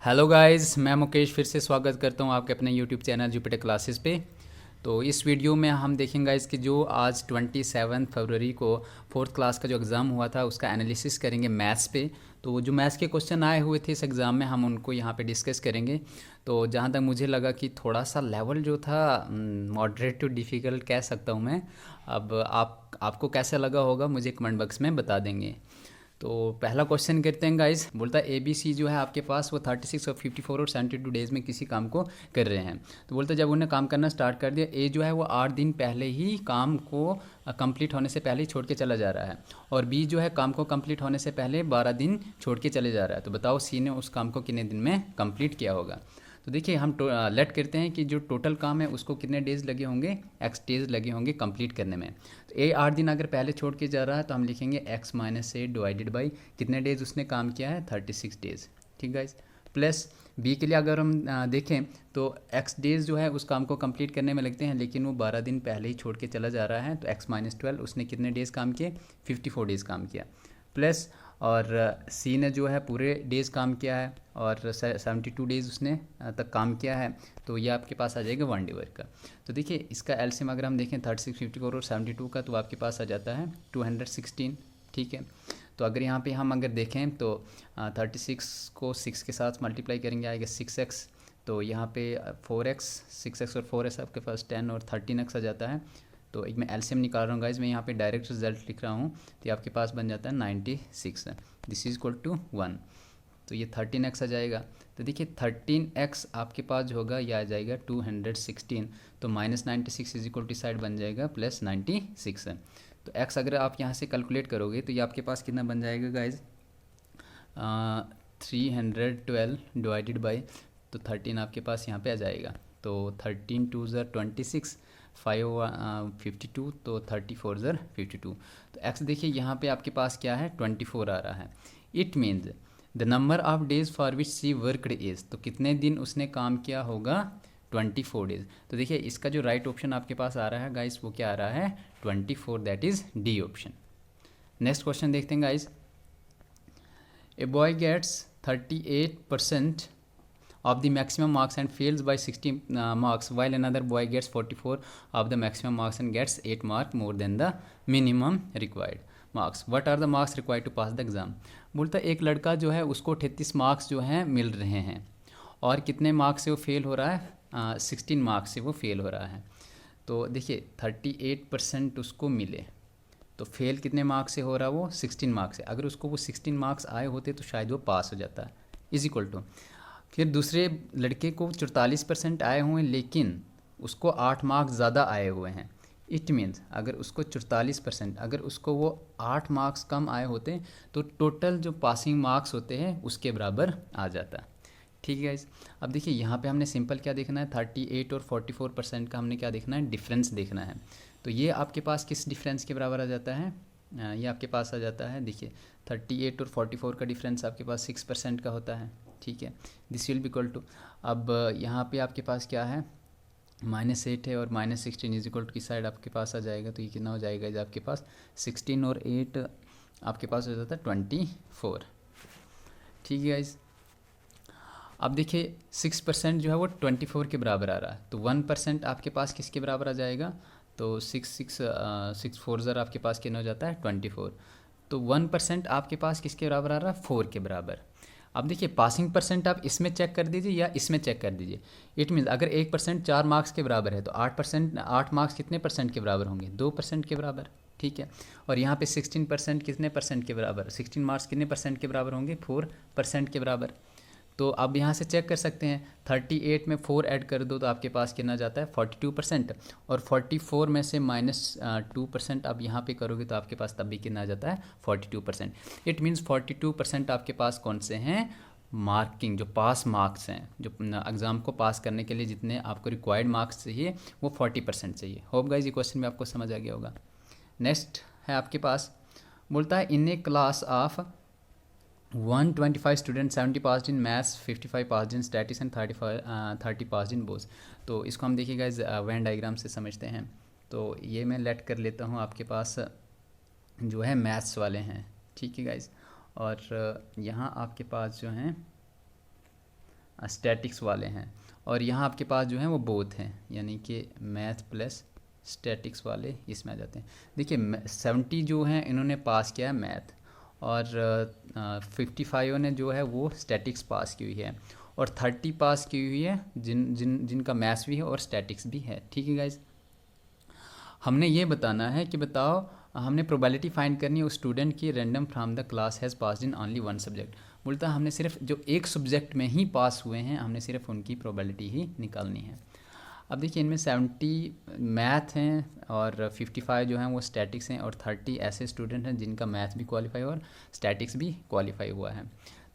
Hello guys, मैं मुकेश फिर से स्वागत करता हूं आपके अपने यूट्यूब चैनल जुपिटर क्लासेस पे। तो इस वीडियो में हम देखेंगे गाइस कि जो आज 27 फरवरी को फोर्थ क्लास का जो एग्ज़ाम हुआ था उसका एनालिसिस करेंगे मैथ्स पे। तो जो मैथ्स के क्वेश्चन आए हुए थे इस एग्ज़ाम में हम उनको यहाँ पे डिस्कस करेंगे। तो जहाँ तक मुझे लगा कि थोड़ा सा लेवल जो था मॉडरेट टू डिफ़िकल्ट कह सकता हूँ मैं। अब आपको कैसा लगा होगा मुझे कमेंट बॉक्स में बता देंगे। तो पहला क्वेश्चन करते हैं गाइस। बोलता है ABC जो है आपके पास वो 36 और 54 और 72 डेज़ में किसी काम को कर रहे हैं। तो बोलता है जब उन्हें काम करना स्टार्ट कर दिया, ए जो है वो 8 दिन पहले ही काम को कंप्लीट होने से पहले ही छोड़ के चला जा रहा है, और बी जो है काम को कंप्लीट होने से पहले 12 दिन छोड़ के चले जा रहा है। तो बताओ सी ने उस काम को कितने दिन में कंप्लीट किया होगा। तो देखिए हम लेट करते हैं कि जो टोटल काम है उसको कितने डेज़ लगे होंगे, एक्स डेज़ लगे होंगे कंप्लीट करने में। तो ए 8 दिन अगर पहले छोड़ के जा रहा है तो हम लिखेंगे x minus A divided by कितने डेज़ उसने काम किया है, 36 डेज़। ठीक गाइस। प्लस बी के लिए अगर हम देखें तो एक्स डेज़ जो है उस काम को कंप्लीट करने में लगते हैं, लेकिन वो 12 दिन पहले ही छोड़ के चला जा रहा है, तो एक्स माइनस 12 उसने कितने डेज़ काम किए, 54 डेज़ काम किया। प्लस और सी ने जो है पूरे डेज़ काम किया है और 72 डेज़ उसने तक काम किया है। तो ये आपके पास आ जाएगा 1 डे वर्क का। तो देखिए इसका एलसीएम अगर हम देखें 36, 54 और 72 का, तो आपके पास आ जाता है 216। ठीक है। तो अगर यहाँ पे हम अगर देखें तो 36 को 6 के साथ मल्टीप्लाई करेंगे आएगा 6x। तो यहाँ पे 4x, 6x और 4s आपके पास 10 और 13x आ जाता है। तो एक मैं एलसीएम निकाल रहा हूँ गाइज, मैं यहाँ पे डायरेक्ट रिजल्ट लिख रहा हूँ। तो ये आपके पास बन जाता है 96, दिस इज इक्वल टू 1। तो ये 13x आ जाएगा। तो देखिए 13x आपके पास जो होगा ये आ जाएगा 216। तो minus 96 is equal to side बन जाएगा प्लस 96 है। तो x अगर आप यहाँ से कैलकुलेट करोगे तो ये आपके पास कितना बन जाएगा गाइज, 312 डिवाइडेड बाई, तो 13 आपके पास यहाँ पे आ जाएगा। तो 13 2 ज़र 26, 5 52, तो 34 ज़र 52। तो x देखिए यहाँ पे आपके पास क्या है, 24 आ रहा है। It means the number of days for which she worked is, तो कितने दिन उसने काम किया होगा, 24 डेज़। तो देखिए इसका जो राइट ऑप्शन आपके पास आ रहा है गाइस वो क्या आ रहा है, 24, that is D option. Next question देखते हैं guys. A boy gets 38% of the maximum marks and fails by 60 marks, while another boy gets 44 of the maximum marks and gets 8 marks more than the minimum required marks. What are the marks required to pass the exam? बोलता है एक लड़का जो है उसको 38 marks जो हैं मिल रहे हैं, और कितने मार्क्स से वो फेल हो रहा है, 16 मार्क्स से वो फेल हो रहा है। तो देखिए 38% उसको मिले, तो फेल कितने मार्क्स से हो रहा है, वो 16 मार्क्स से। अगर उसको वो 16 मार्क्स आए होते तो शायद वो पास हो जाता है, इज इक्वल टू। फिर दूसरे लड़के को 44% आए हुए हैं लेकिन उसको 8 मार्क्स ज़्यादा आए हुए हैं। इट मीन्स अगर उसको 44%, अगर उसको वो 8 मार्क्स कम आए होते तो टोटल जो पासिंग मार्क्स होते हैं उसके बराबर आ जाता। ठीक है गाइस। अब देखिए यहाँ पे हमने सिंपल क्या देखना है, 38 और 44% का हमने क्या देखना है, डिफरेंस देखना है। तो ये आपके पास किस डिफरेंस के बराबर आ जाता है, ये आपके पास आ जाता है, देखिए 38 और 44 का डिफरेंस आपके पास 6% का होता है। ठीक है, this will be equal to, अब यहाँ पे आपके पास क्या है, -8 है और -16 इज इक्वल टू की साइड आपके पास आ जाएगा। तो ये कितना हो जाएगा, जब आपके पास 16 और 8 आपके पास हो जाता है 24। ठीक है गाइस। अब देखिए 6% जो है वो 24 के बराबर आ रहा है, तो 1% आपके पास किसके बराबर आ जाएगा, तो 6 4 ज़र आपके पास कितना हो जाता है, 24। तो 1% आपके पास किसके बराबर आ रहा है, 4 के बराबर। अब देखिए पासिंग परसेंट आप इसमें चेक कर दीजिए या इसमें चेक कर दीजिए। इट मीन्स अगर 1% 4 मार्क्स के बराबर है तो 8%, 8 मार्क्स कितने परसेंट के बराबर होंगे, 2% के बराबर। ठीक है। और यहाँ पे 16% कितने परसेंट के बराबर, 16 मार्क्स कितने परसेंट के बराबर होंगे, 4% के बराबर। तो अब यहाँ से चेक कर सकते हैं, 38 में 4 ऐड कर दो तो आपके पास कितना जाता है, 42%। और 44 में से -2% आप यहाँ पे करोगे तो आपके पास तब भी कितना आ जाता है, 42%। इट मीन्स 42% आपके पास कौन से हैं, मार्किंग जो पास मार्क्स हैं, जो एग्ज़ाम को पास करने के लिए जितने आपको रिक्वायर्ड मार्क्स चाहिए वो 40% चाहिए। होप गाइस ये क्वेश्चन में आपको समझ आ गया होगा। नेक्स्ट है आपके पास, बोलता है in a class of 125 student 70 pass in maths, 55 pass in statistics and 30 pass in both. तो इसको हम देखिएगा इस वेन डायग्राम से समझते हैं। तो ये मैं लेट कर लेता हूँ, आपके पास जो है मैथ्स वाले हैं। ठीक है गाइज। और यहाँ आपके पास जो हैं स्टैटिक्स वाले हैं, और यहाँ आपके पास जो है वो बोथ हैं, यानी कि मैथ प्लस स्टैटिक्स वाले इसमें आ जाते हैं। देखिए 70 जो हैं इन्होंने पास किया है मैथ, और 55 ने जो है वो स्टैटिक्स पास की हुई है, और 30 पास की हुई है जिनका मैथ्स भी है और स्टैटिक्स भी है। ठीक है गाइज, हमने ये बताना है कि बताओ, हमने प्रोबेबिलिटी फाइंड करनी है उस स्टूडेंट की random from the class has passed in only one subject. बोलता है हमने सिर्फ जो एक सब्जेक्ट में ही पास हुए हैं हमने सिर्फ उनकी प्रोबेबिलिटी ही निकालनी है। अब देखिए इनमें 70 मैथ हैं और 55 जो हैं वो स्टैटिक्स हैं, और 30 ऐसे स्टूडेंट हैं जिनका मैथ भी क्वालिफाई और स्टैटिक्स भी क्वालिफाई हुआ है।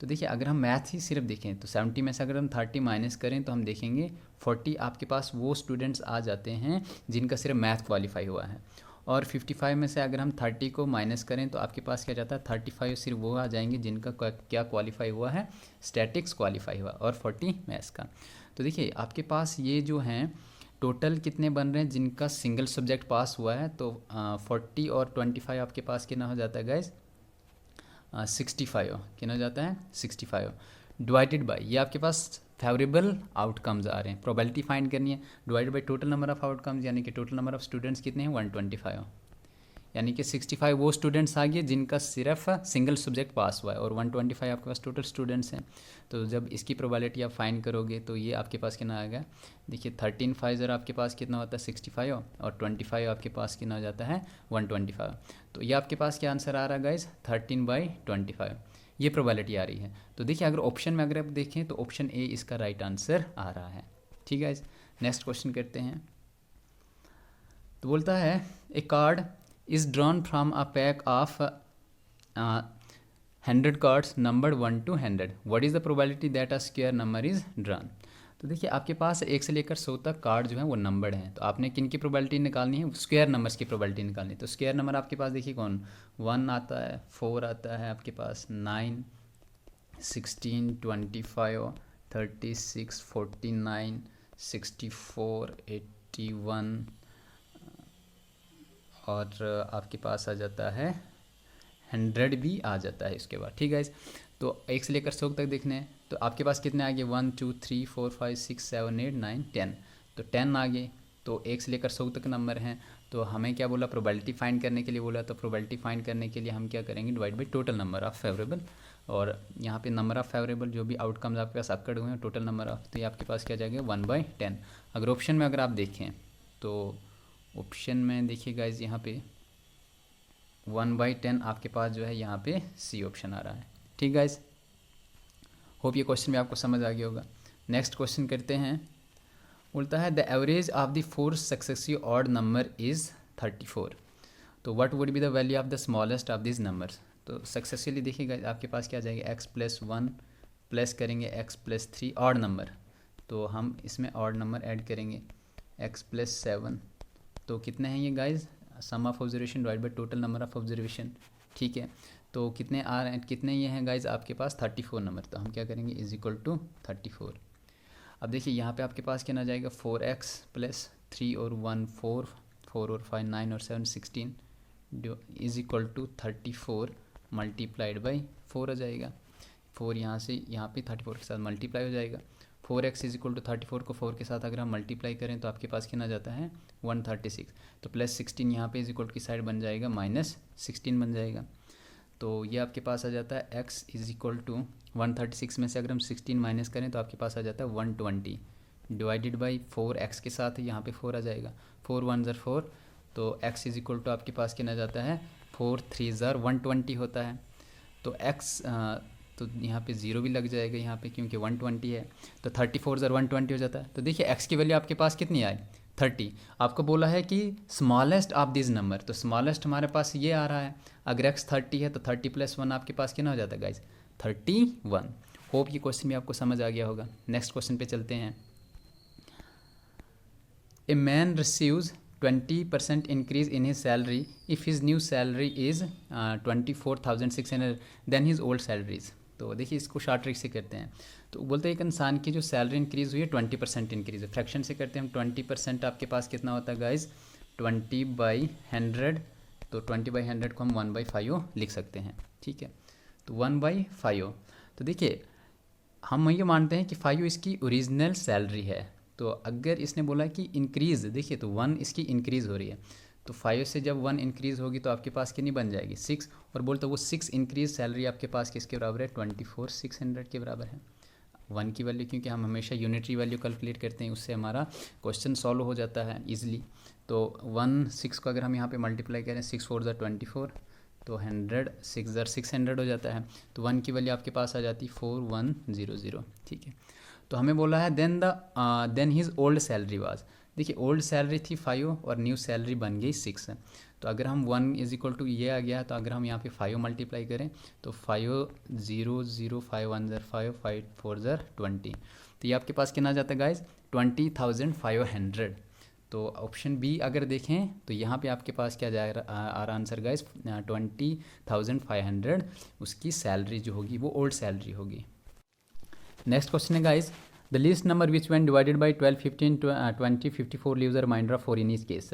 तो देखिए अगर हम मैथ ही सिर्फ देखें तो 70 में से अगर हम 30 माइनस करें तो हम देखेंगे 40 आपके पास वो स्टूडेंट्स आ जाते हैं जिनका सिर्फ मैथ क्वालिफाई हुआ है, और 55 में से अगर हम 30 को माइनस करें तो आपके पास क्या जाता है 35 सिर्फ वो आ जाएंगे जिनका क्या क्वालिफाई हुआ है, स्टैटिक्स क्वालिफाई हुआ, और 40 मैथ्स का। तो देखिए आपके पास ये जो हैं टोटल कितने बन रहे हैं जिनका सिंगल सब्जेक्ट पास हुआ है, तो 40 और 25 आपके पास कितना हो जाता है गाइज, 65 कितना हो जाता है 65 डिवाइडेड बाय, ये आपके पास फेवरेबल आउटकम्स आ रहे हैं, प्रोबेबिलिटी फाइंड करनी है, divided by total number of outcomes, यानी कि टोटल नंबर ऑफ स्टूडेंट्स कितने हैं 125, यानी कि 65 वो स्टूडेंट्स आ गए जिनका सिर्फ सिंगल सब्जेक्ट पास हुआ है, और 125 आपके पास टोटल स्टूडेंट्स हैं। तो जब इसकी प्रोबेबिलिटी आप फाइंड करोगे तो ये आपके पास कितना आएगा, देखिए 13 5 ज़रा आपके पास कितना होता है 65, और 25 आपके पास कितना हो जाता है 125। तो ये आपके पास क्या आंसर आ रहा है गाइज 13/25, ये प्रोबेबिलिटी आ रही है। तो देखिए अगर ऑप्शन में अगर आप देखें तो ऑप्शन ए इसका राइट आंसर आ रहा है। ठीक है, नेक्स्ट क्वेश्चन करते हैं। तो बोलता है ए card is drawn from a pack of 100 cards numbered 1 to 100. What is the probability that a square number is drawn? तो देखिए आपके पास 1 से लेकर 100 तक कार्ड जो है वो नंबर्ड हैं, तो आपने किन की प्रोबेबिलिटी निकालनी है, स्क्वायर नंबर्स की प्रोबेबिलिटी निकालनी है। तो स्क्वायर नंबर आपके पास देखिए कौन, 1 आता है, 4 आता है आपके पास, 9, 16, 25, 36, 49, 64, 81, और आपके पास आ जाता है 100 भी आ जाता है इसके बाद। ठीक है, तो 1 से लेकर 100 तक देखने हैं, तो आपके पास कितने आ गए 1 2 3 4 5 6 7 8 9 10, तो 10 आ गए। तो 1 से लेकर 100 तक नंबर हैं, तो हमें क्या बोला, प्रोबेबिलिटी फाइंड करने के लिए बोला, तो प्रोबेबिलिटी फाइंड करने के लिए हम क्या करेंगे, divide by total number of favourable, और यहाँ पे नंबर ऑफ फेवरेबल जो भी आउटकम्स आपके पास अक्कड़ हुए हैं टोटल नंबर ऑफ, तो ये आपके पास क्या जाएगा 1/10। अगर ऑप्शन में अगर आप देखें तो ऑप्शन में देखिए गाइज यहाँ पे 1/10 आपके पास जो है यहाँ पे सी ऑप्शन आ रहा है। ठीक गाइज, होप ये क्वेश्चन भी आपको समझ आ गया होगा। नेक्स्ट क्वेश्चन करते हैं। बोलता है the average of the 4 successive odd number is 34, तो what would be the value of the smallest of this numbers. तो सक्सेसिवली देखिएगा आपके पास क्या जाएगा, x+1 प्लस करेंगे x+3 ऑड नंबर, तो हम इसमें ऑड नंबर ऐड करेंगे x+7, तो कितने हैं ये guys, sum of observation divide by total number of observation. ठीक है, तो कितने आ रहे हैं, कितने ये हैं गाइज आपके पास 34 नंबर, तो हम क्या करेंगे इज इक्वल टू 34। अब देखिए यहाँ पे आपके पास क्या ना जाएगा 4x+3 और 1 4, 4 और 5 9 और 7 16 is equal to 34 multiplied by 4 आ जाएगा। 4 यहाँ से यहाँ पे 34 के साथ मल्टीप्लाई हो जाएगा। 4x इज इक्वल टू 34 को 4 के साथ अगर हम मल्टीप्लाई करें तो आपके पास कितना जाता है 136, तो +16 यहाँ पे इज इक्वल की साइड बन जाएगा -16 बन जाएगा। तो ये आपके पास आ जाता है x इज इक्वल टू 136 में से अगर हम 16 माइनस करें तो आपके पास आ जाता है 120 डिवाइडेड बाई 4x के साथ यहाँ पे 4 आ जाएगा, 4 1 ज़र 4, तो x इज इक्वल टू आपके पास कितना जाता है 4 3 ज़र 120 होता है। तो x तो यहाँ पे 0 भी लग जाएगा यहाँ पे क्योंकि 120 है, तो 34 ज़र 120 हो जाता है। तो देखिए x की वैल्यू आपके पास कितनी आई 30, आपको बोला है कि स्मॉलेस्ट ऑफ दिस नंबर, तो स्मॉलेस्ट हमारे पास ये आ रहा है। अगर x 30 है तो 30 + 1 आपके पास कितना हो जाता है गाइज 31। होप ये क्वेश्चन भी आपको समझ आ गया होगा। नेक्स्ट क्वेश्चन पे चलते हैं। A man receives 20% increase in his salary if his new salary is 24,600 then his old salaries. तो देखिए इसको शॉर्ट ट्रिक से करते हैं। तो बोलते हैं एक इंसान की जो सैलरी इंक्रीज़ हुई है 20% इंक्रीज़ है, फ्रैक्शन से करते हैं हम। 20% आपके पास कितना होता है गाइज 20/100, तो 20/100 को हम 1/5 लिख सकते हैं। ठीक है, तो 1/5। तो देखिए हम ये मानते हैं कि 5 इसकी ओरिजिनल सैलरी है। तो अगर इसने बोला कि इंक्रीज़, देखिए तो 1 इसकी इंक्रीज़ हो रही है, तो 5 से जब 1 इंक्रीज़ होगी तो आपके पास कितनी बन जाएगी 6, और बोलते वो 6 इंक्रीज सैलरी आपके पास किसके बराबर है 24,600 के बराबर है। 1 की वैल्यू, क्योंकि हम हमेशा यूनिटरी वैल्यू कैलकुलेट करते हैं, उससे हमारा क्वेश्चन सॉल्व हो जाता है ईजिली। तो 1 6 को अगर हम यहाँ पे मल्टीप्लाई करें 6 4 ज़ा 24, तो 100 6 ज़ा 600 हो जाता है। तो 1 की वैल्यू आपके पास आ जाती 4100, ठीक है। तो हमें बोला है then his old salary was, देखिए ओल्ड सैलरी थी 5 और न्यू सैलरी बन गई 6 है। तो अगर हम 1 इज इक्वल टू ये आ गया, तो अगर हम यहाँ पे 5 मल्टीप्लाई करें तो 5 0 0 5 1 ज़र 5 5 4 ज़र 20, तो ये आपके पास कितना आ जाता है गाइज 20,500। तो ऑप्शन बी अगर देखें तो यहाँ पे आपके पास क्या जाएगा आ रहा आंसर गाइज 20,500 उसकी सैलरी जो होगी वो ओल्ड सैलरी होगी। नेक्स्ट क्वेश्चन है guys, the least number which when divided by 12 15 20 54 leaves a remainder of 4 in each case.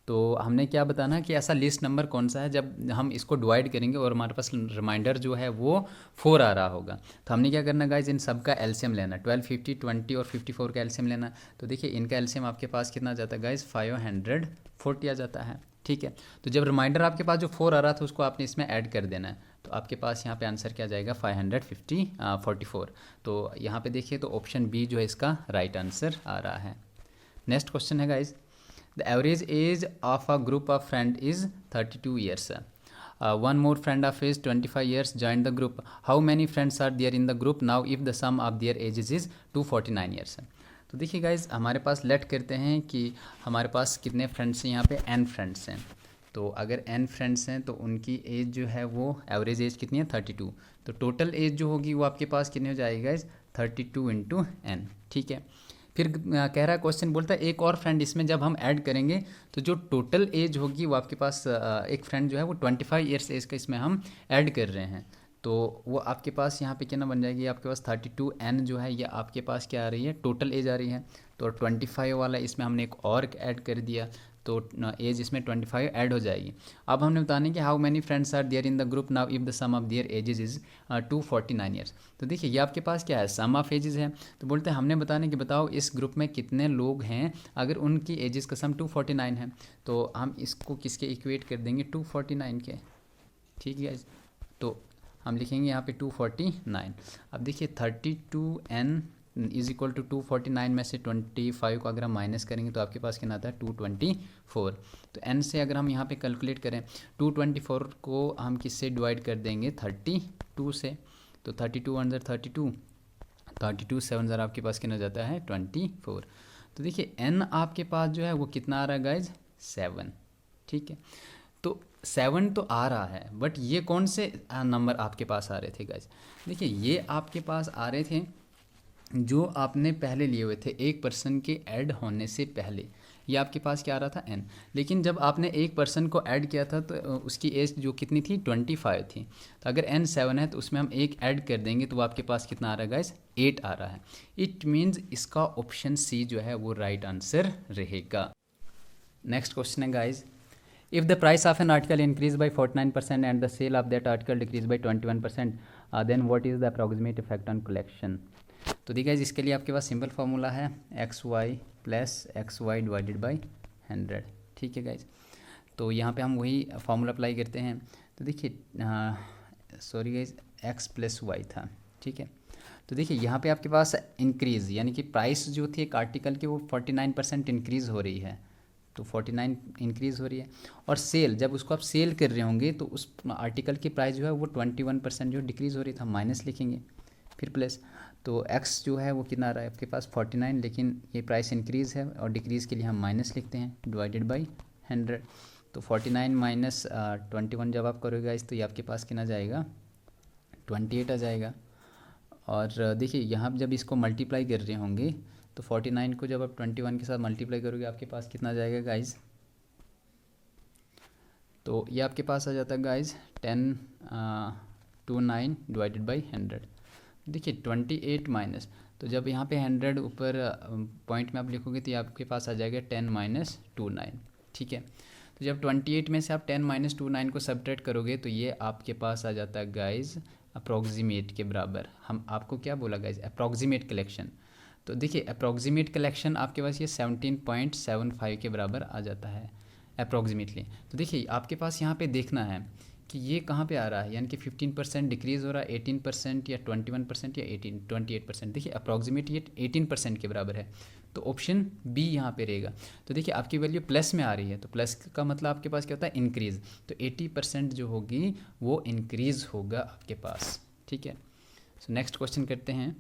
तो हमने क्या बताना कि ऐसा लिस्ट नंबर कौन सा है जब हम इसको डिवाइड करेंगे और हमारे पास रिमाइंडर जो है वो 4 आ रहा होगा। तो हमने क्या करना गाइज, इन सब का एलसीएम लेना, 12 50 20 और 54 का एलसीएम लेना। तो देखिए इनका एलसीएम आपके पास कितना आ जाता है गाइज 540 आ जाता है, ठीक है। तो जब रिमाइंडर आपके पास जो 4 आ रहा था उसको आपने इसमें ऐड कर देना है, तो आपके पास यहाँ पे आंसर क्या जाएगा 544। तो यहाँ पे देखिए तो ऑप्शन बी जो है इसका राइट आंसर आ रहा है। नेक्स्ट क्वेश्चन है guys, the average age of a group of friend is 32 years. One more friend of age 25 years join the group, how many friends are there in the group now if the sum of their ages is 249 years. तो देखिए guys हमारे पास late करते हैं कि हमारे पास कितने friends हैं, यहाँ पे n फ्रेंड्स हैं। तो अगर n फ्रेंड्स हैं तो उनकी एज जो है वो एवरेज एज कितनी है 32, तो टोटल एज जो होगी वो आपके पास कितनी हो जाएगी गाइज 32 इंटू n, ठीक है। फिर कह रहा है क्वेश्चन बोलता है एक और फ्रेंड इसमें जब हम ऐड करेंगे तो जो टोटल एज होगी वो आपके पास एक फ्रेंड जो है वो 25 ईयर्स एज का इसमें हम ऐड कर रहे हैं, तो वो आपके पास यहाँ पे कितना बन जाएगी आपके पास 32n जो है ये आपके पास क्या आ रही है टोटल एज आ रही है। तो 25 वाला इसमें हमने एक और ऐड कर दिया तो एज इसमें 25 ऐड हो जाएगी। अब हमने बताना है कि how many friends are there in the group now if the sum of their ages is 249 years. तो देखिए ये आपके पास क्या है सम ऑफ एजेस है, तो बोलते हैं हमने बताने कि बताओ इस ग्रुप में कितने लोग हैं अगर उनकी एजेस का सम 249 है, तो हम इसको किसके इक्वेट कर देंगे 249 के, ठीक है। तो हम लिखेंगे यहाँ पे 249। अब देखिए 32n इज इक्वल टू 249 में से 25 को अगर हम माइनस करेंगे तो आपके पास कितना आता है 224। तो n से अगर हम यहाँ पे कैलकुलेट करें 224 को हम किससे डिवाइड कर देंगे 32 से, तो 32 1 ज़र 32, 32 7 ज़र आपके पास कितना जाता है 24। तो देखिए n आपके पास जो है वो कितना आ रहा है गाइज 7, ठीक है। तो 7 तो आ रहा है बट ये कौन से नंबर आपके पास आ रहे थे गाइज, देखिए ये आपके पास आ रहे थे जो आपने पहले लिए हुए थे एक पर्सन के ऐड होने से पहले, ये आपके पास क्या आ रहा था n, लेकिन जब आपने एक पर्सन को ऐड किया था तो उसकी एज जो कितनी थी 25 थी, तो अगर n 7 है तो उसमें हम एक ऐड कर देंगे तो वो आपके पास कितना आ रहा है गाइस 8 आ रहा है। इट मीन्स इसका ऑप्शन सी जो है वो राइट आंसर रहेगा। नेक्स्ट क्वेश्चन है guys, if the price of an article increase by 49% and the sale of that article decrease by 21%, then what is the approximate effect on collection। तो देखिए इसके लिए आपके पास सिंपल फार्मूला है xy plus XY divided by 100, ठीक है guys. तो यहाँ पे हम वही फार्मूला अप्लाई करते हैं। तो देखिए sorry guys x plus y था, ठीक है। तो देखिए यहाँ पे आपके पास इंक्रीज़ यानी कि प्राइस जो थी एक आर्टिकल की वो 49% इंक्रीज़ हो रही है, तो 49 इंक्रीज़ हो रही है, और सेल जब उसको आप सेल कर रहे होंगे तो उस आर्टिकल की प्राइस जो है वो 21% जो डिक्रीज़ हो रही था माइनस लिखेंगे फिर प्लस, तो x जो है वो कितना आ रहा है आपके पास 49, लेकिन ये प्राइस इंक्रीज़ है और डिक्रीज़ के लिए हम माइनस लिखते हैं डिवाइडेड बाई 100। तो 49 माइनस 21 जब आप करोगे इस तो ये आपके पास कितना जाएगा 28 आ जाएगा। और देखिए यहाँ जब इसको मल्टीप्लाई कर रहे होंगे तो 49 को जब आप 21 के साथ मल्टीप्लाई करोगे आपके पास कितना जाएगा गाइज, तो ये आपके पास आ जाता है गाइज 1029 डिवाइडेड बाई 100। देखिए 28 माइनस, तो जब यहाँ पे 100 ऊपर पॉइंट में आप लिखोगे तो ये आपके पास आ जाएगा 10 माइनस 29, ठीक है। तो जब 28 में से आप 10 माइनस 29 को सब्ट्रैक्ट करोगे तो ये आपके पास आ जाता है गाइज अप्रॉक्सीमेट के बराबर। हम आपको क्या बोला गाइज, अप्रॉक्सीमेट कलेक्शन। तो देखिए अप्रॉक्सीमेट कलेक्शन आपके पास ये 17.75 के बराबर आ जाता है अप्रॉक्सीमेटली। तो देखिए आपके पास यहाँ पे देखना है कि ये कहाँ पे आ रहा है, यानी कि 15% डिक्रीज़ हो रहा है, 18% या 21% या 28%। देखिए अप्रॉक्सीमेट ये 18% के बराबर है, तो ऑप्शन बी यहाँ पे रहेगा। तो देखिए आपकी वैल्यू प्लस में आ रही है, तो प्लस का मतलब आपके पास क्या होता है, इंक्रीज़। तो 80% जो होगी वो इंक्रीज़ होगा आपके पास, ठीक है। सो नेक्स्ट क्वेश्चन करते हैं।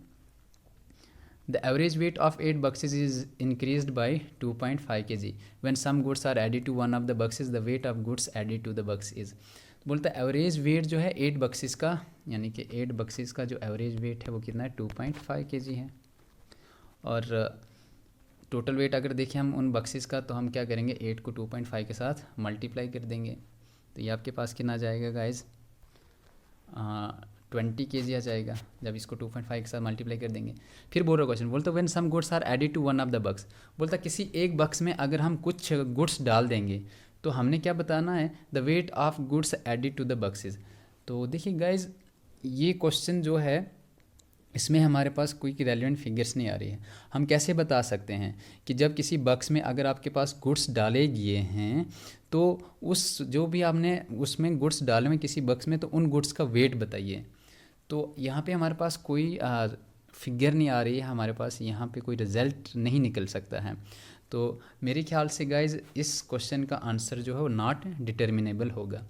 The average weight of 8 boxes is increased by 2.5 kg. When some goods are added to one of the boxes, the weight of goods added to the box is. बोलता है average weight जो है 8 boxes का, यानी कि 8 boxes का जो average weight है वो कितना है, 2.5 kg है। और टोटल वेट अगर देखें हम उन बक्सेस का, तो हम क्या करेंगे, 8 को 2.5 के साथ मल्टीप्लाई कर देंगे, तो ये आपके पास कितना आ जाएगा गाइज, 20 kg आ जाएगा जब इसको 2.5 के साथ मल्टीप्लाई कर देंगे। फिर बोल रहा क्वेश्चन, बोलता when some goods are added to one of the box. बोलता किसी एक बक्स में अगर हम कुछ गुड्स डाल देंगे तो हमने क्या बताना है, the weight of goods added to the boxes. तो देखिए गाइज ये क्वेश्चन जो है इसमें हमारे पास कोई रेलेवेंट फिगर्स नहीं आ रही है। हम कैसे बता सकते हैं कि जब किसी बक्स में अगर आपके पास गुड्स डाले गए हैं तो उस जो भी आपने उसमें गुड्स डाले हुए किसी बक्स में, तो उन गुड्स का वेट बताइए। तो यहाँ पे हमारे पास कोई फिगर नहीं आ रही है, हमारे पास यहाँ पे कोई रिज़ल्ट नहीं निकल सकता है। तो मेरे ख्याल से गाइज इस क्वेश्चन का आंसर जो है वो नॉट डिटर्मिनेबल होगा।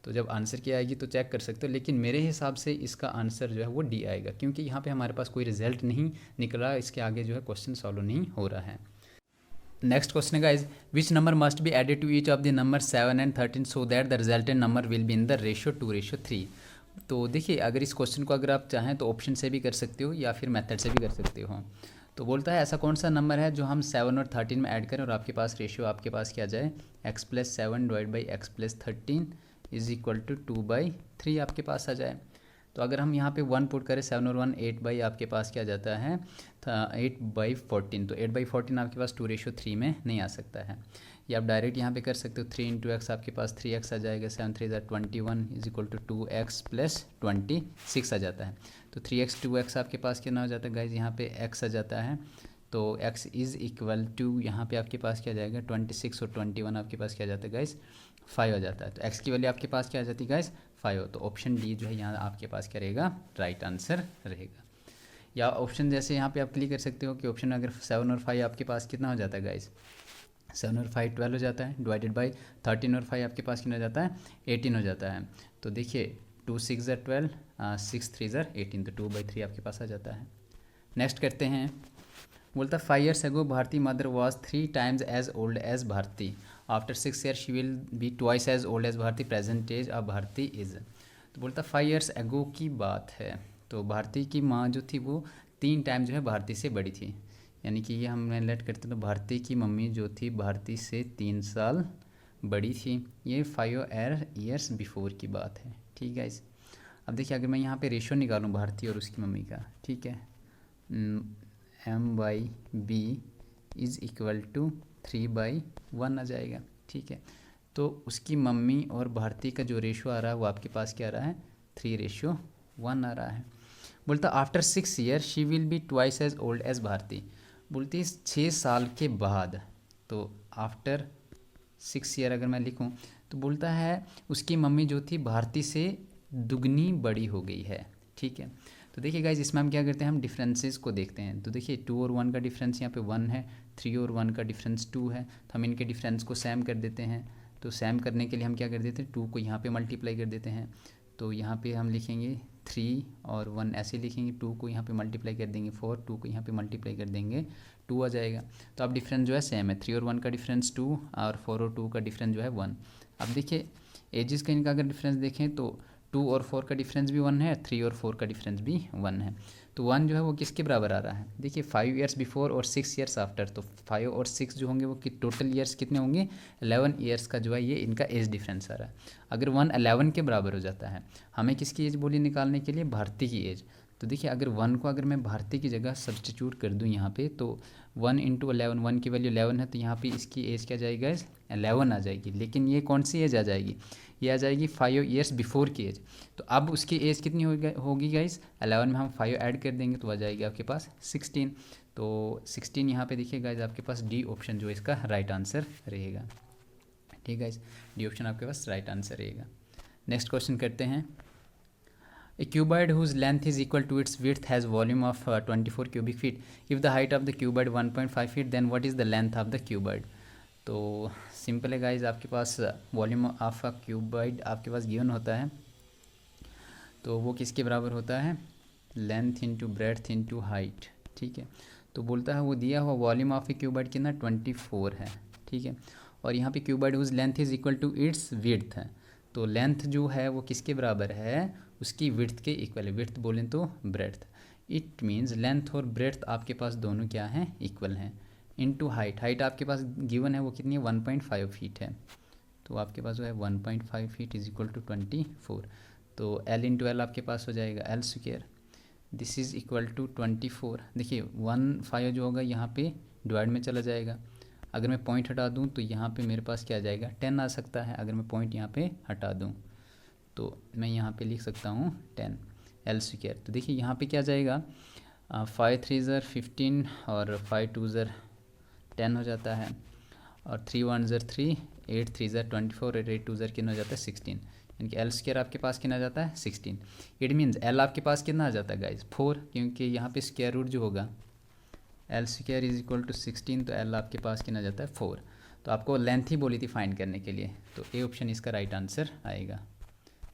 तो जब आंसर की आएगी तो चेक कर सकते हो, लेकिन मेरे हिसाब से इसका आंसर जो है वो डी आएगा, क्योंकि यहाँ पे हमारे पास कोई रिजल्ट नहीं निकला, इसके आगे जो है क्वेश्चन सॉल्व नहीं हो रहा है। नेक्स्ट क्वेश्चन है guys, which number must be added to each of the number 7 and 13 so that the resultant number will be in the ratio 2:3। तो देखिए अगर इस क्वेश्चन को अगर आप चाहें तो ऑप्शन से भी कर सकते हो या फिर मेथड से भी कर सकते हो। तो बोलता है ऐसा कौन सा नंबर है जो हम 7 और 13 में ऐड करें और आपके पास रेशियो आपके पास क्या जाए, x+7 divide by x+13 is equal to 2/3 आपके पास आ जाए। तो अगर हम यहाँ पे 1 पुट करें, 7 और 1 8 बाई आपके पास क्या जाता है 8/14। तो 8/14 आपके पास 2:3 में नहीं आ सकता है। ये आप डायरेक्ट यहाँ पे कर सकते हो, 3 × x आपके पास 3x आ जाएगा, 7 3 21 इज इक्वल टू 2x + 26 आ जाता है। तो 3x 2x आपके पास कितना हो जाता है गाइज, यहाँ पे x आ जाता है, तो x इज़ इक्वल टू यहाँ पे आपके पास क्या जाएगा 26 और 21 आपके पास क्या जाता है गाइज 5 आ जाता है। तो x की वैल्यू आपके पास क्या आ जाती है गाइज 5। तो ऑप्शन डी जो है यहाँ आपके पास क्या रहेगा, राइट आंसर रहेगा। या ऑप्शन जैसे यहाँ पे आप क्लिक कर सकते हो कि ऑप्शन अगर 7 और 5 आपके पास कितना हो जाता है गाइज, 7 और 5 12 हो जाता है, डिवाइडेड बाई 13 और 5 आपके पास कितना हो जाता है 18 हो जाता है। तो देखिए 2 6 12 6 3 18, तो 2/3 आपके पास आ जाता है। नेक्स्ट करते हैं, बोलता 5 years ago Bharti mother was 3 times as old as Bharti, after 6 years she will be twice as old as Bharti, present age of Bharti is. तो बोलता 5 years ago की बात है, तो भारती की माँ जो थी वो 3 टाइम जो है भारती से बड़ी थी, यानी कि ये हम लेट करते तो भारती की मम्मी जो थी भारती से 3 साल बड़ी थी। ये 5 years बिफोर की बात है, ठीक है। इस अब देखिए अगर मैं यहाँ पे रेशो निकालूँ भारती और उसकी मम्मी का, ठीक है, m/b इज़ इक्वल टू 3/1 आ जाएगा, ठीक है। तो उसकी मम्मी और भारती का जो रेशो आ रहा है वो आपके पास क्या आ रहा है 3:1 आ रहा है। बोलता after 6 years she will be twice as old as Bharti. बोलती 6 साल के बाद, तो आफ्टर 6 year अगर मैं लिखूं तो बोलता है उसकी मम्मी जो थी भारती से दुगनी बड़ी हो गई है, ठीक है। तो देखिए गाइज इसमें हम क्या करते हैं, हम डिफरेंसेस को देखते हैं। तो देखिए 2 और 1 का डिफरेंस यहाँ पे 1 है, 3 और 1 का डिफरेंस 2 है, तो हम इनके डिफरेंस को सेम कर देते हैं। तो सेम करने के लिए हम क्या कर देते हैं, 2 को यहाँ पे मल्टीप्लाई कर देते हैं। तो यहाँ पे हम लिखेंगे 3 और 1 ऐसे लिखेंगे, 2 को यहाँ पे मल्टीप्लाई कर देंगे 4, 2 को यहाँ पे मल्टीप्लाई कर देंगे 2 आ जाएगा। तो अब डिफरेंस जो है सेम है, 3 और 1 का डिफरेंस 2 और 4 और 2 का डिफरेंस जो है 1। अब देखिए एजेस का इनका अगर डिफरेंस देखें तो 2 और 4 का डिफरेंस भी 1 है, 3 और 4 का डिफरेंस भी 1 है। तो 1 जो है वो किसके बराबर आ रहा है, देखिए 5 years बिफोर और 6 years आफ्टर। तो 5 और 6 जो होंगे वो टोटल ईयर्स कितने होंगे 11 years का जो है ये इनका एज डिफरेंस आ रहा है। अगर 1 11 के बराबर हो जाता है, हमें किसकी एज बोली निकालने के लिए, भारती की एज। तो देखिए अगर 1 को अगर मैं भारती की जगह सब्सटीट्यूट कर दूं यहाँ पे, तो 1 × 11, 1 की वैल्यू 11 है, तो यहाँ पे इसकी एज क्या जाएगा 11 आ जाएगी। लेकिन ये कौन सी एज आ जाएगी, ये आ जाएगी 5 ईयर्स बिफोर की एज। तो अब उसकी एज कितनी होगी गाइस, 11 में हम 5 ऐड कर देंगे तो आ जाएगी आपके पास 16। तो 16 यहाँ पे देखिए गाइस आपके पास डी ऑप्शन जो इसका राइट आंसर रहेगा। ठीक है गाइस, डी ऑप्शन आपके पास राइट आंसर रहेगा। नेक्स्ट क्वेश्चन करते हैं। A cuboid whose length is equal to its width has volume of 24 cubic feet. If the height of the cuboid 1.5 feet, then what is the length of the cuboid? तो simple है guys, आपके पास volume of a cuboid आपके पास given होता है, तो वो किसके बराबर होता है, length into breadth into height. ठीक है, तो बोलता है वो दिया हुआ वॉल्यूम ऑफ ए क्यूबॉइड कितना 24 है। ठीक है, और यहाँ पे cuboid whose length is equal to its width है, तो लेंथ जो है वो किसके बराबर है, उसकी विड्थ के इक्वल है। विड्थ बोलें तो ब्रेड्थ, इट मीन्स लेंथ और ब्रेड्थ आपके पास दोनों क्या हैं, इक्वल हैं। इनटू हाइट, हाइट आपके पास गिवन है वो कितनी है 1.5 फीट है, तो आपके पास जो है 1.5 फीट इज इक्वल टू 24। तो एल इंटू एल आपके पास हो जाएगा L square, this is equal to 24। देखिए 1.5 जो होगा यहाँ पे डिवाइड में चला जाएगा, अगर मैं पॉइंट हटा दूँ तो यहाँ पे मेरे पास क्या आ जाएगा 10 आ सकता है। अगर मैं पॉइंट यहाँ पे हटा दूँ तो मैं यहाँ पे लिख सकता हूँ 10 एल स्क्वायर। तो देखिए यहाँ पे क्या जाएगा 5 3 ज़र 15 और 5 2 ज़र 10 हो जाता है, और 3 1 ज़र 3, 8 3 ज़र 24 और 8 2 ज़र कितना हो जाता है 16, यानी कि एल स्क्वायर आपके पास कितना आ जाता है 16। इट मीन्स एल आपके पास कितना आ जाता है गाइज 4, क्योंकि यहाँ पे स्क्वायर रूट जो होगा L square is equal to 16, तो एल आपके पास कितना आ जाता है 4। तो आपको लेंथ ही बोली थी फाइंड करने के लिए, तो ए ऑप्शन इसका राइट आंसर आएगा।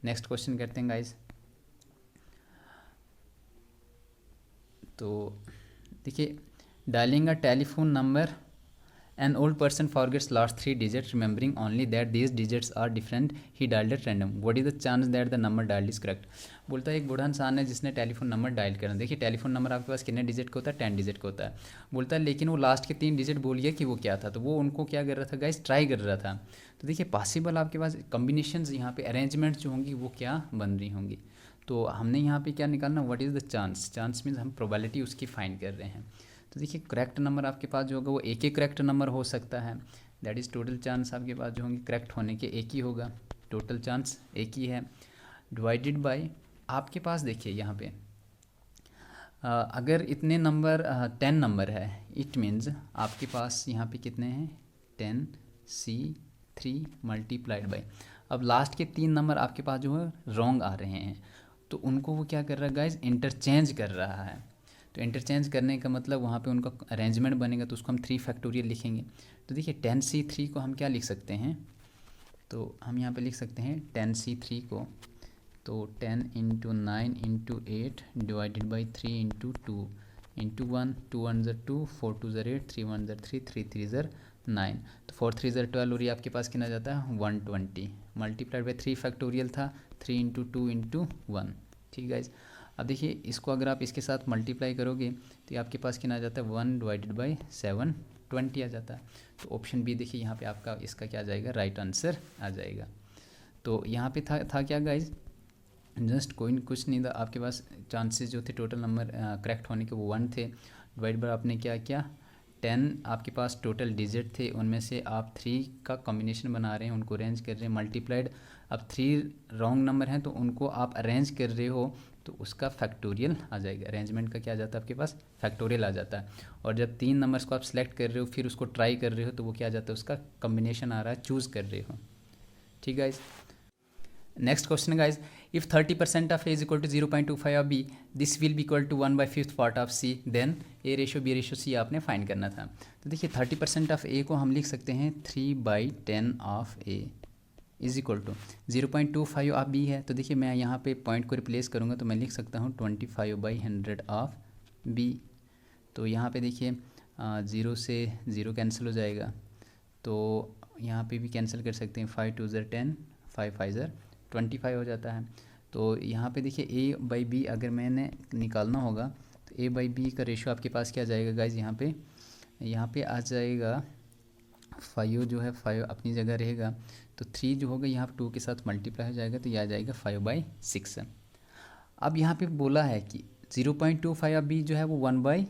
नेक्स्ट क्वेश्चन करते हैं गाइज। तो देखिए, dialling a telephone number, an old person forgets last 3 digits, remembering only that these digits are different. He dialed at random. What is the chance that the number dialed is correct? बोलता है एक बूढ़ा इंसान है जिसने telephone number dial करना। देखिए telephone number आपके पास कितने डिजिट का होता है, 10 डिजिट का होता है। बोलता है लेकिन वो लास्ट के 3 डिजिट बोल गया कि वो क्या था, तो वो उनको क्या कर रहा था गाइस, ट्राई कर रहा था। तो देखिए पॉसिबल आपके पास कम्बिनेशंस यहाँ पे अरेंजमेंट जो होंगी वो क्या बन रही होंगी। तो हमने यहाँ पे क्या निकालना, what is the chance, chance means हम प्रोबेबिलिटी उसकी फाइंड कर रहे हैं। तो देखिए करेक्ट नंबर आपके पास जो होगा वो एक ही करेक्ट नंबर हो सकता है, दैट इज़ टोटल चांस आपके पास जो होंगे करेक्ट होने के एक ही होगा, टोटल चांस एक ही है। डिवाइडेड बाय आपके पास देखिए यहाँ पे अगर इतने नंबर 10 नंबर है, इट मीन्स आपके पास यहाँ पे कितने हैं 10C3 मल्टीप्लाइड बाय, अब लास्ट के 3 नंबर आपके पास जो है रॉन्ग आ रहे हैं, तो उनको वो क्या कर रहा है गाइज, इंटरचेंज कर रहा है। तो इंटरचेंज करने का मतलब वहाँ पे उनका अरेंजमेंट बनेगा, तो उसको हम 3 फैक्टोरियल लिखेंगे। तो देखिए 10C3 को हम क्या लिख सकते हैं, तो हम यहाँ पे लिख सकते हैं 10C3 को, तो 10 into 9 into 8 divided by 3 into 2 into 1, 2 1 ज़र 2, 4 2 ज़र 8, 3 1 ज़र 3, 3 3 ज़र 9, तो 4 3 ज़र 12 और ये आपके पास कितना जाता है 120 मल्टीप्लाइड बाई 3 फैक्टोरियल था 3 इंटू 2 इंटू 1। ठीक है। अब देखिए इसको अगर आप इसके साथ मल्टीप्लाई करोगे तो ये आपके पास कितना आ जाता है 1 डिवाइडेड बाई 720 आ जाता है। तो ऑप्शन बी देखिए यहाँ पे आपका इसका क्या आ जाएगा, राइट आंसर आ जाएगा। तो यहाँ पे था क्या गाइज, जस्ट कोई कुछ नहीं था, आपके पास चांसेस जो थे टोटल नंबर करेक्ट होने के वो 1 थे, डिवाइड बाय आपने क्या किया 10 आपके पास टोटल डिजिट थे, उनमें से आप 3 का कॉम्बिनेशन बना रहे हैं, उनको अरेंज कर रहे हैं, मल्टीप्लाइड अब 3 रॉन्ग नंबर हैं तो उनको आप अरेंज कर रहे हो तो उसका फैक्टोरियल आ जाएगा। अरेंजमेंट का क्या आ जाता है आपके पास, फैक्टोरियल आ जाता है। और जब 3 नंबर्स को आप सेलेक्ट कर रहे हो फिर उसको ट्राई कर रहे हो तो वो क्या आ जाता है, उसका कॉम्बिनेशन आ रहा है, चूज़ कर रहे हो। ठीक है। Next question guys, if 30% of A is equal to 0.25 of B, this will be equal to 1/5 part of C, then A ratio B ratio C आपने फाइंड करना था। तो देखिए 30% ऑफ ए को हम लिख सकते हैं 3/10 of A is equal to 0.25 of B है। तो देखिए मैं यहाँ पे पॉइंट को रिप्लेस करूँगा तो मैं लिख सकता हूँ 25/100 ऑफ बी। तो यहाँ पे देखिए 0 से 0 कैंसिल हो जाएगा, तो यहाँ पे भी कैंसिल कर सकते हैं, 5 2 ज़र 10, 5 5 ज़र 25 हो जाता है। तो यहाँ पे देखिए ए बाई बी अगर मैंने निकालना होगा तो ए बाई बी का रेशो आपके पास क्या आ जाएगा गाइज, यहाँ पे आ जाएगा 5 जो है 5 अपनी जगह रहेगा, तो 3 जो होगा यहाँ 2 के साथ मल्टीप्लाई हो जाएगा तो यह आ जाएगा 5/6। अब यहाँ पे बोला है कि 0.25 बी जो है वो 1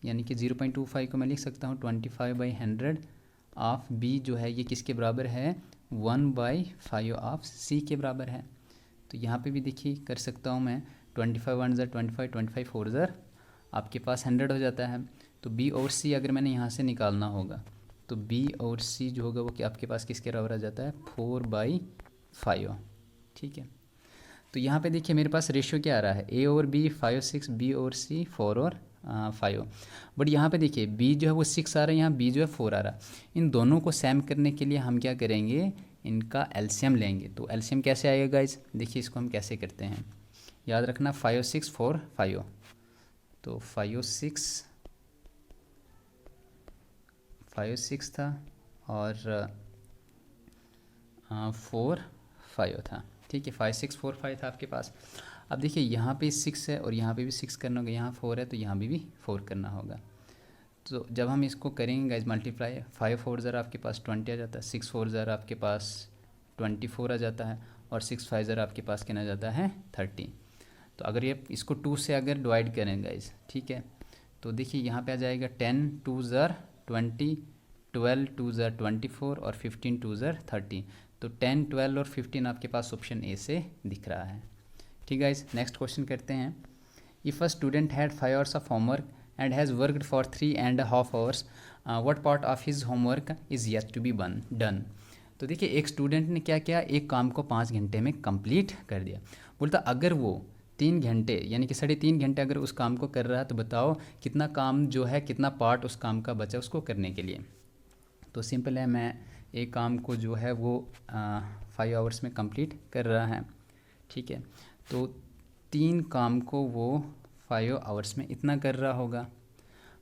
यानी कि 0.25 को मैं लिख सकता हूँ 25/100 ऑफ बी जो है ये किसके बराबर है 1/5 ऑफ सी के बराबर है। तो यहाँ पे भी देखिए कर सकता हूँ मैं, 25 1 ज़र 25, 25 4 ज़र आपके पास 100 हो जाता है। तो बी और सी अगर मैंने यहाँ से निकालना होगा तो बी और सी जो होगा वो कि आपके पास किसके बराबर आ जाता है, 4/5। ठीक है, तो यहाँ पे देखिए मेरे पास रेशियो क्या आ रहा है, ए और बी 5 6, बी और सी 4 और 5। बट यहाँ पे देखिए बी जो है वो 6 आ रहा है, यहाँ बी जो है 4 आ रहा है। इन दोनों को सेम करने के लिए हम क्या करेंगे, इनका एलसीएम लेंगे। तो एलसीएम कैसे आएगा गाइज, देखिए इसको हम कैसे करते हैं, याद रखना 5 6 4 5। तो 5 6 था और 4 5 था। ठीक है, 5 6 4 5 था आपके पास। अब देखिए यहाँ पे 6 है और यहाँ पे भी 6 करना होगा, यहाँ 4 है तो यहाँ भी 4 करना होगा। तो जब हम इसको करेंगे गाइज मल्टीप्लाई, 5 4 ज़रा आपके पास 20 आ जाता है, 6 4 ज़रा आपके पास 24 आ जाता है और 6 5 ज़रा आपके पास कितना जाता है 30। तो अगर ये इसको 2 से अगर डिवाइड करें गाइज, ठीक है, तो देखिए यहाँ पे आ जाएगा 10 2 ज़र 20, 12 2 ज़र 24 और 15 2 ज़र 30। तो 10 12 और 15 आपके पास ऑप्शन ए से दिख रहा है। ठीक है गाइज, नेक्स्ट क्वेश्चन करते हैं। If a student had 5 hours of homework and has worked for 3.5 hours, what part of his homework is yet to be done? तो देखिए एक स्टूडेंट ने क्या किया, एक काम को 5 घंटे में कंप्लीट कर दिया। बोलता अगर वो 3 घंटे यानी कि 3.5 घंटे अगर उस काम को कर रहा है तो बताओ कितना काम जो है, कितना पार्ट उस काम का बचा उसको करने के लिए। तो सिंपल है, मैं एक काम को जो है वो 5 आवर्स में कंप्लीट कर रहा है। ठीक है, तो 3 काम को वो 5 आवर्स में इतना कर रहा होगा,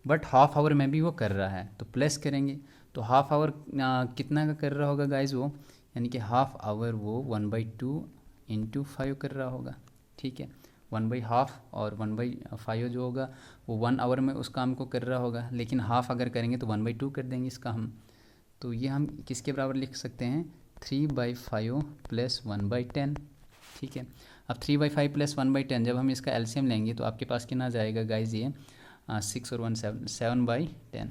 बट हाफ आवर में भी वो कर रहा है तो प्लस करेंगे। तो हाफ आवर कितना का कर रहा होगा गाइज वो, यानी कि हाफ आवर वो 1/2 × 5 कर रहा होगा। ठीक है, 1/2 और 1/5 जो होगा वो 1 आवर में उस काम को कर रहा होगा, लेकिन हाफ अगर करेंगे तो 1/2 कर देंगे इसका हम। तो ये हम किसके बराबर लिख सकते हैं, 3/5 + 1/10। ठीक है, अब 3/5 + 1/10 जब हम इसका एलसीएम लेंगे तो आपके पास कितना जाएगा गाइज, ये 6 और 1 7/10।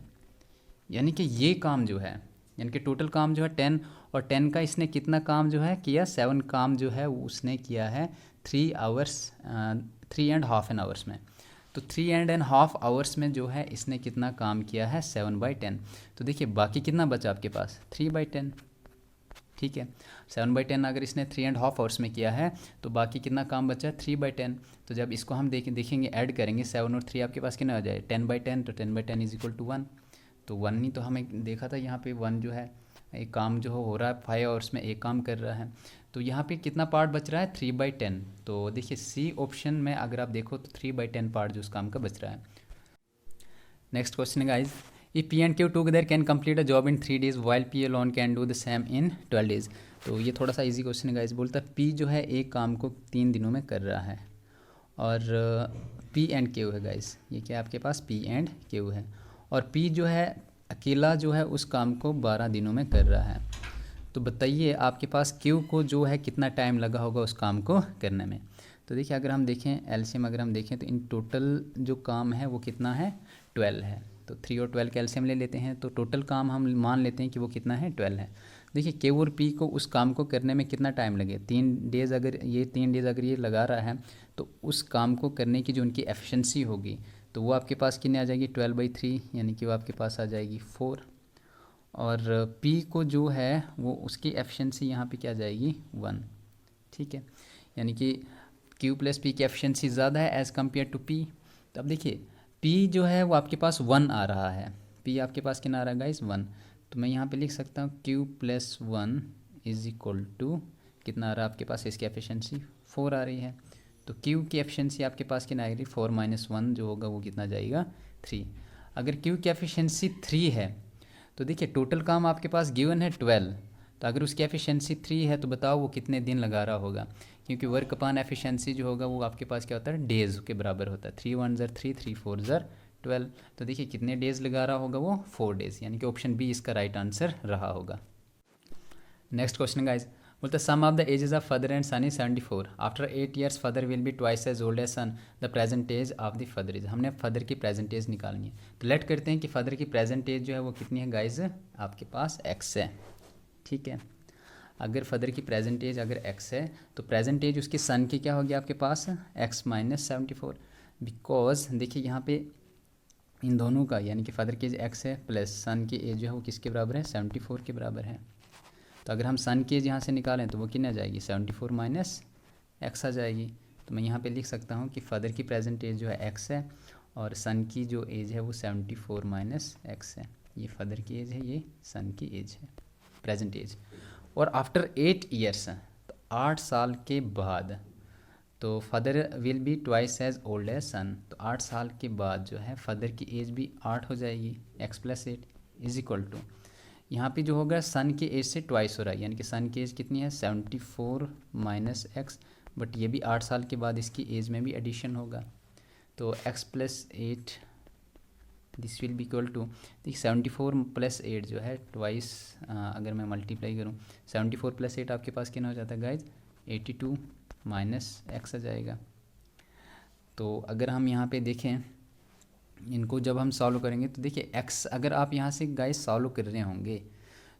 यानी कि ये काम जो है, यानी कि टोटल काम जो है 10 और 10 का इसने कितना काम जो है किया, 7 काम जो है उसने किया है 3 1/2 आवर्स में। तो 3 1/2 आवर्स में जो है इसने कितना काम किया है 7/10। तो देखिए बाकी कितना बचा आपके पास 3/10। ठीक है, 7/10 अगर इसने 3 1/2 आवर्स में किया है तो बाकी कितना काम बचा 3/10। तो जब इसको हम देखेंगे ऐड करेंगे 7 और 3 आपके पास कितना हो जाए 10/10। तो 10/10 = 1। तो 1 ही तो हमें देखा था यहाँ पे 1 जो है एक काम जो हो रहा है 5 आवर्स में एक काम कर रहा है। तो यहाँ पे कितना पार्ट बच रहा है 3/10। तो देखिए सी ऑप्शन में अगर आप देखो तो 3/10 पार्ट जो उस काम का बच रहा है। नेक्स्ट क्वेश्चन है guys, if P and Q together can complete a job in 3 days while P alone can do the same in 12 days। तो ये थोड़ा सा इजी क्वेश्चन है गाइस। बोलता है P जो है एक काम को 3 दिनों में कर रहा है और P and Q है गाइस, ये क्या आपके पास P and Q है, और P जो है अकेला जो है उस काम को 12 दिनों में कर रहा है। तो बताइए आपके पास Q को जो है कितना टाइम लगा होगा उस काम को करने में। तो देखिए अगर हम देखें एलसीएम अगर हम देखें तो इन टोटल जो काम है वो कितना है 12 है। तो 3 और 12 कैल्शियम ले लेते हैं तो टोटल काम हम मान लेते हैं कि वो कितना है 12 है। देखिए के और पी को उस काम को करने में कितना टाइम लगे 3 डेज़। अगर ये 3 डेज़ अगर ये लगा रहा है तो उस काम को करने की जो उनकी एफिशिएंसी होगी तो वो आपके पास कितने आ जाएगी 12/3, यानी कि वो आपके पास आ जाएगी 4। और पी को जो है वो उसकी एफिशिएंसी यहाँ पे क्या आ जाएगी 1। ठीक है, यानी कि Q + P की एफिशिएंसी ज़्यादा है एज़ कम्पेयर टू P। तो अब देखिए P जो है वो आपके पास 1 आ रहा है, P आपके पास कितना आ रहा है गाइस 1। तो मैं यहाँ पे लिख सकता हूँ Q + 1 = कितना आ रहा है आपके पास, इसकी एफिशिएंसी 4 आ रही है। तो Q की एफिशिएंसी आपके पास कितना आएगी 4 - 1 जो होगा वो कितना जाएगा 3। अगर Q की एफिशिएंसी 3 है तो देखिए टोटल काम आपके पास गिवन है 12, तो अगर उसकी एफिशिएंसी 3 है तो बताओ वो कितने दिन लगा रहा होगा, क्योंकि वर्क अपॉन एफिशिएंसी जो होगा वो आपके पास क्या होता है डेज़ के बराबर होता है। 3 1 ज़र 3, 3 4 ज़र 12। तो देखिए कितने डेज़ लगा रहा होगा वो 4 डेज़, यानी कि ऑप्शन बी इसका राइट आंसर रहा होगा। नेक्स्ट क्वेश्चन गाइज, बोलते sum of the ages of father and son is 74। After 8 years father will be twice as old as son, the present age of the father is. हमने father की present age निकालनी है। तो late करते हैं कि father की present as जो है वो कितनी है गाइज, आपके पास x है। ठीक है, अगर फादर की प्रेजेंट एज अगर x है तो प्रेजेंट एज उसके सन की क्या होगी आपके पास, x माइनस 74। बिकॉज देखिए यहाँ पे इन दोनों का यानी कि फादर की एज x है प्लस सन की एज जो है वो किसके बराबर है, 74 के बराबर है। तो अगर हम सन की एज यहाँ से निकालें तो वो कितनी आ जाएगी, 74 माइनस x आ जाएगी। तो मैं यहाँ पे लिख सकता हूँ कि फादर की प्रेजेंट एज जो है x है और सन की जो एज है वो 74 माइनस x है। ये फादर की एज है, ये सन की एज है, प्रेजेंट एज। और आफ्टर 8 ईयर्स, तो 8 साल के बाद, तो father will be twice as old as son. तो 8 साल के बाद जो है फादर की एज भी 8 हो जाएगी, x plus 8 is equal to, यहाँ पे जो होगा सन की एज से ट्वाइस हो रहा है, यानी कि सन की एज कितनी है, 74 माइनस एक्स, बट ये भी 8 साल के बाद इसकी एज में भी एडिशन होगा। तो x plus 8 this will be equal to, देखिए 74 प्लस 8 जो है ट्वाइस, अगर मैं मल्टीप्लाई करूँ 74 प्लस 8 आपके पास कितना हो जाता है गाइज, 82 माइनस x आ जाएगा। तो अगर हम यहाँ पे देखें इनको जब हम सॉल्व करेंगे तो देखिए x, अगर आप यहाँ से गाइज सॉल्व कर रहे होंगे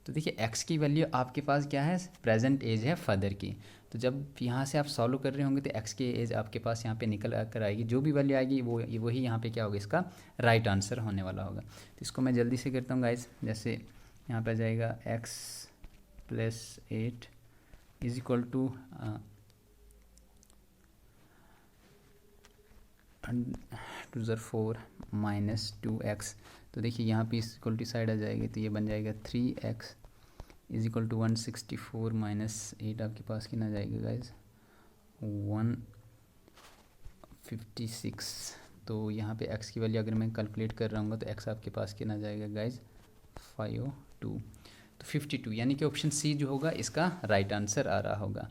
तो देखिए x की वैल्यू आपके पास क्या है, प्रेजेंट एज है फादर की। तो जब यहाँ से आप सॉल्व कर रहे होंगे तो x की एज आपके पास यहाँ पे निकल कर आएगी, जो भी वैल्यू आएगी वो वही यहाँ पे क्या होगा, इसका राइट आंसर होने वाला होगा। तो इसको मैं जल्दी से करता हूँ गाइज, जैसे यहाँ पे आ जाएगा x plus 8 is equal to 2 ज़र 4 माइनस 2x। तो देखिए यहाँ पे इक्वल टू साइड आ जाएगी तो ये बन जाएगा 3x is equal to 164 minus 8 आपके पास कितना आ जाएगा गाइज, 156। तो यहाँ पे x की वैल्यू अगर मैं कैलकुलेट कर रहा हूँ तो x आपके पास कितना आ जाएगा गाइज, 502। तो 52 यानी कि ऑप्शन सी जो होगा इसका राइट आंसर आ रहा होगा।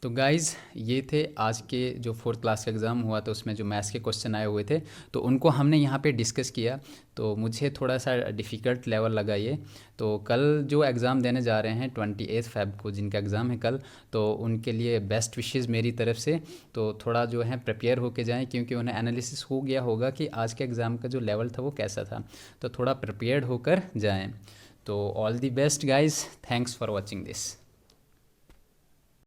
तो गाइज़ ये थे आज के जो 4th क्लास का एग्ज़ाम हुआ तो उसमें जो मैथ्स के क्वेश्चन आए हुए थे तो उनको हमने यहाँ पे डिस्कस किया। तो मुझे थोड़ा सा डिफ़िकल्ट लेवल लगा ये। तो कल जो एग्ज़ाम देने जा रहे हैं 28 फ़ेब को जिनका एग्ज़ाम है कल, तो उनके लिए बेस्ट विशेज़ मेरी तरफ से। तो थोड़ा जो है प्रिपेयर होके जाएं क्योंकि उन्हें एनालिसिस हो गया होगा कि आज के एग्ज़ाम का जो लेवल था वो कैसा था, तो थोड़ा प्रिपेयर्ड होकर जाएँ। तो all the best guys, thanks for watching this.